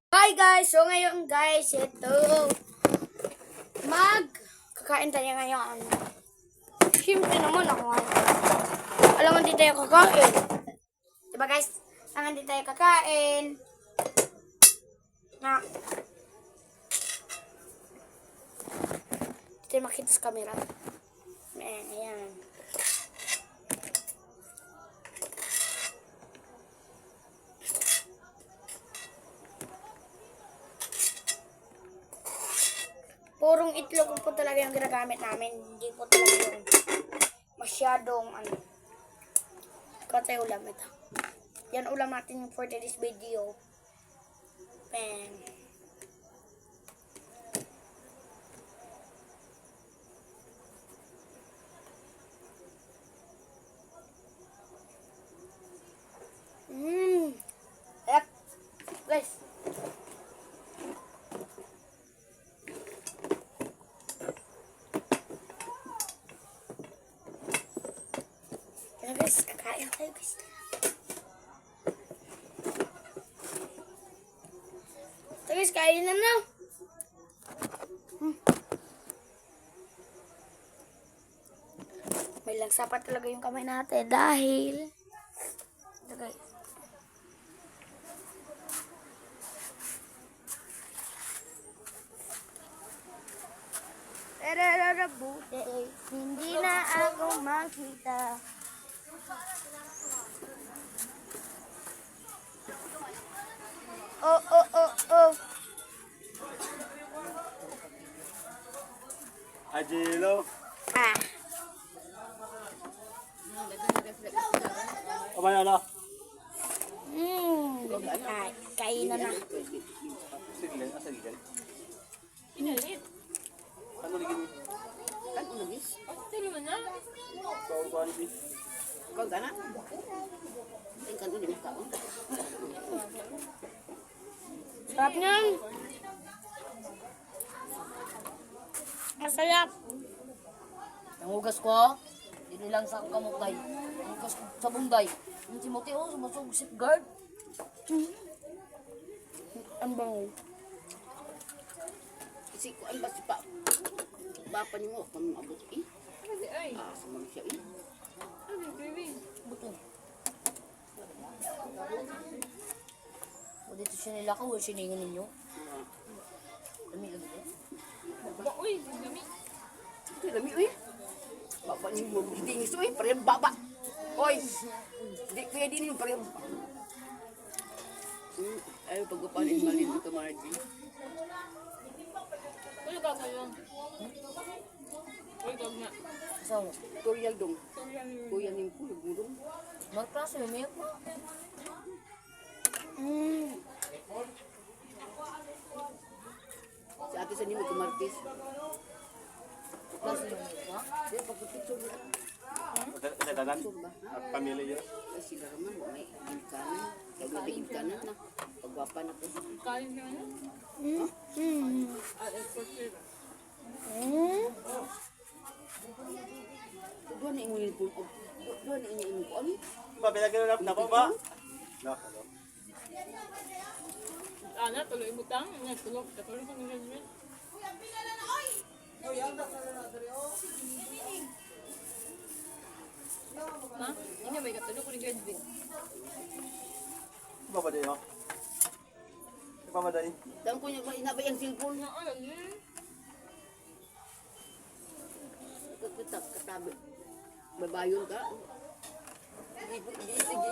Hi guys! So ngayon guys, ito kakain tayo ngayon. Siyempre naman ako ngayon. Alam mo, hindi tayo kakain. Diba guys? Alam hindi tayo kakain. Na. Hindi tayo makita sa camera. Ayan. Purong itlog po talaga yung ginagamit namin. Hindi po talaga yung masyadong katay ulam ito. Yan ulam natin for today's video. Bang. Ayak. Guys. Guys, kakain tayo guys. So guys, kain na na. May lang sapat talaga yung kamay natin dahil ito guys. Buti hindi na ako makita. Oh. Ajilo. Apa na? Kainan na. Sige, asa gikan. Inalit. Ano ligin? Kan umis. Tiri man na. Kuan bi. Kau kana? Kan umis ka. Sarap niyan. Masarap. Nangugas ko. Dili lang sa kamutay. Nangugas ko sa bunday. Ang Timothy sumasog safeguard. Ang bango. Kasi ko ang basi pa. Bapa ni mo pamabot eh. Ay. Sumang siya eh. Buto. O dito siya nila ka, wala siningan ninyo. Dami lang ito. Baba, uy, dami. Ito, dami, uy. Baba niyo mo, dingis, uy, parehong baba. Uy, di kaya din yung parehong. Ayaw pagpapanin malin ito, Margie. Uy, ka kayo. Uy, kag na. So, turyag dong. Turyag yung pulo, gulong. Magklase, may pa. Si ate sa nimo kumartis. Klase yung may pa. Di, pagpipicture nila. Sa danan. Pamilya. Kasi naman, may kanan. Pag may kanan na. Pagwapa na ko. Kain ka na. Export sila. Doon na ingunin po ko. Doon na ingunin ko. Ano? Ba pinagano na po ba? No. Ana, tuloy butang. Tulog. Tuloy sa management. Ha? Ini may katulog ko ni Gredvin. Ba ba dayo? Pa ba dayo? Dahil ko niya ba inabay ang cellphone niya. Ay, ayun. Katabi. Babayon ka.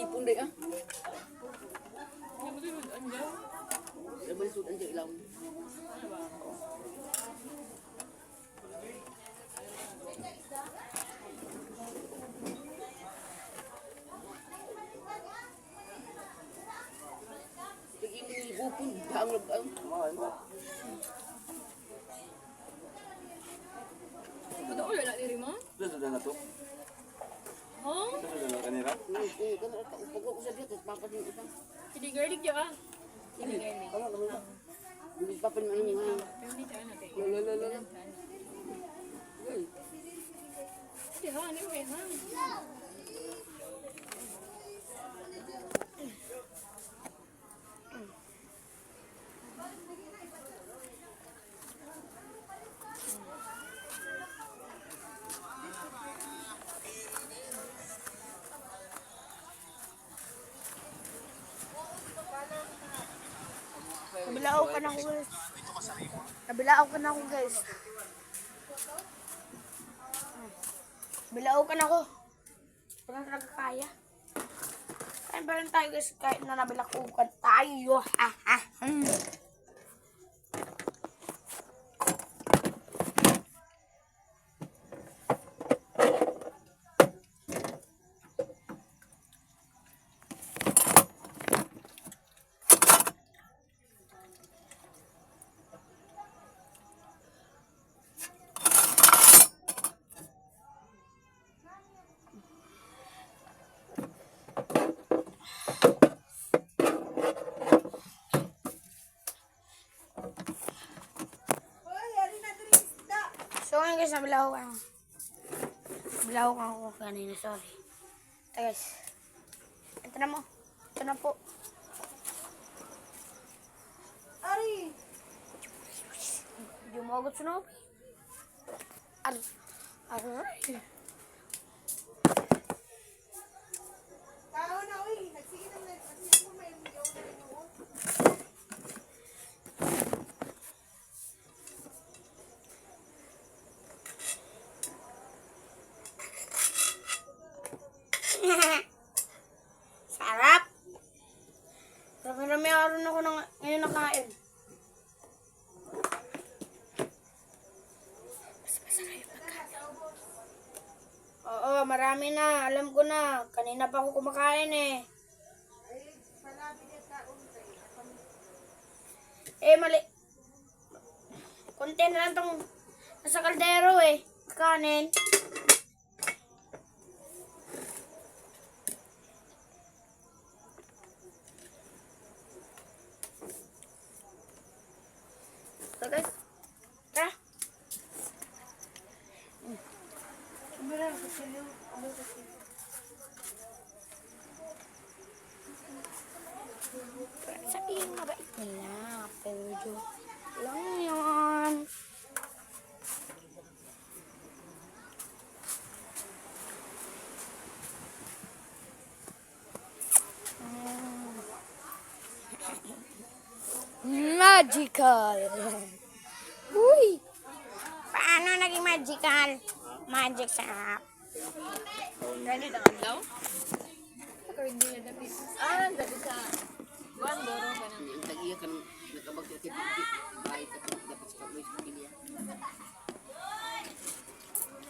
Ipon day ah. Hindi mo din andyan. Labay sud ang ilaw. Bupon bangog ang. Ito ulo na diri mo? Sudah na to. Ha? Sudah na kanira. Pag ako sa dito, papatin ito. Hindi garlic ya ka. Hindi garlic. Hindi papatin ano niya. Hindi siya natin. Lolo. Hindi ha, anyway ha. Nabilao ka na ako guys. Nabilao ka na ako guys. Nabilao ka na ako. Wala na talaga kaya. Kain pa rin tayo guys kahit na nabilaukan tayo. Ha ha. So ngayon guys, nabilao ka na. Nabilao ka ako kanina, sorry. Ito guys. Ito na mo. Ito na po. Ari! Hindi mo agad sunog. Ari. Ari. Tao na, uy. Nagsige na mo may video na rin mo. Sarap! Marami araw ako ngayon nakain. Oo, marami na. Alam ko na. Kanina pa ako kumakain eh. Mali. Konti na lang tong nasa kaldero eh. Kanin. So guys. Tara. Sabihin mabait nila. Pero joke lang yan. Magical. Uy! Paano naging magical? Magic sarap. Ready na adlaw? Ako hindi na dapat. Dapat sa buwan doro ka nang. Ang tag-iya ka nang nakabagkakit-kit. Bahay ka dapat sa pagloy sa pamilya.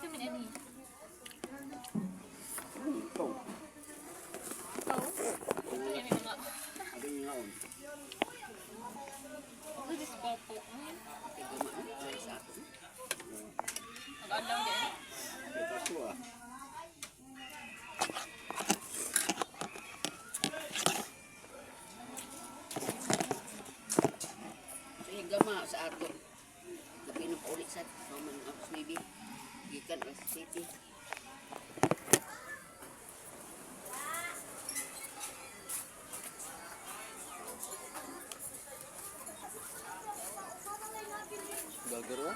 Kami ani. Ito. Ikaw? Kami mga. Sabi nga on. Ano di sa kopo? Ikaw ay sa akin. Mag-adlaw din. Ito ko ah. Sa gama sa ato. Labi na paulit sa Roman Apps maybe. Gikan sa city. Gagaro.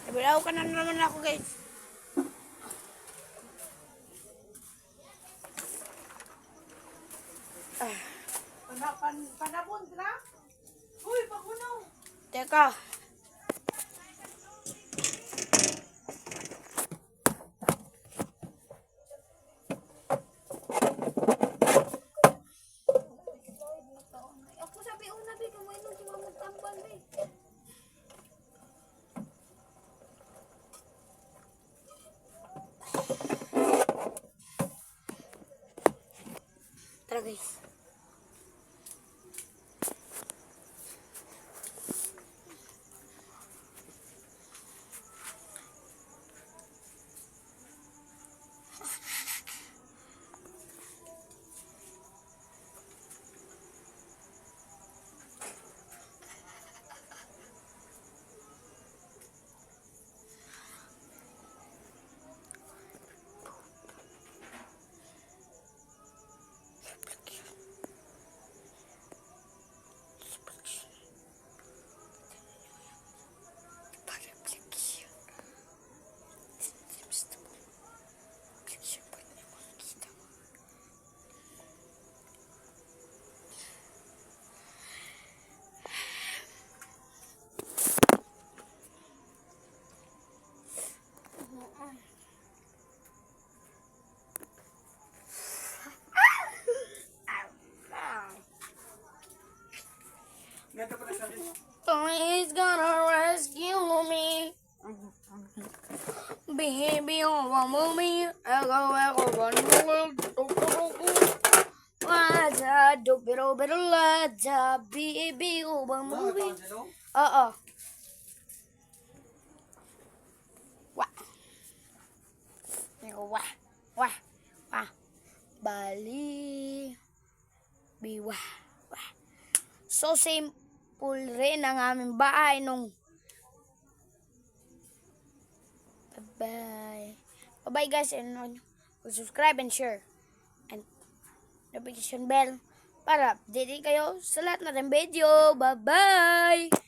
Nabilao ka na naman ako guys. Panapon ka? Uy, pakunaw. Teka. Ako sabi una, be, kumain mo, di mo magtambal, be. Tara guys. He's gonna rescue me. Baby, oh, mommy, echo, Waja, dopero, laja, baby, oh, movie. Oo. Wah. Wah. Wah. Wah. Bali. Biwah. Wah. So simple rin ang aming bahay nung bye. Bye guys, and subscribe and share and notification bell para update kayo sa lahat ng video. Bye bye.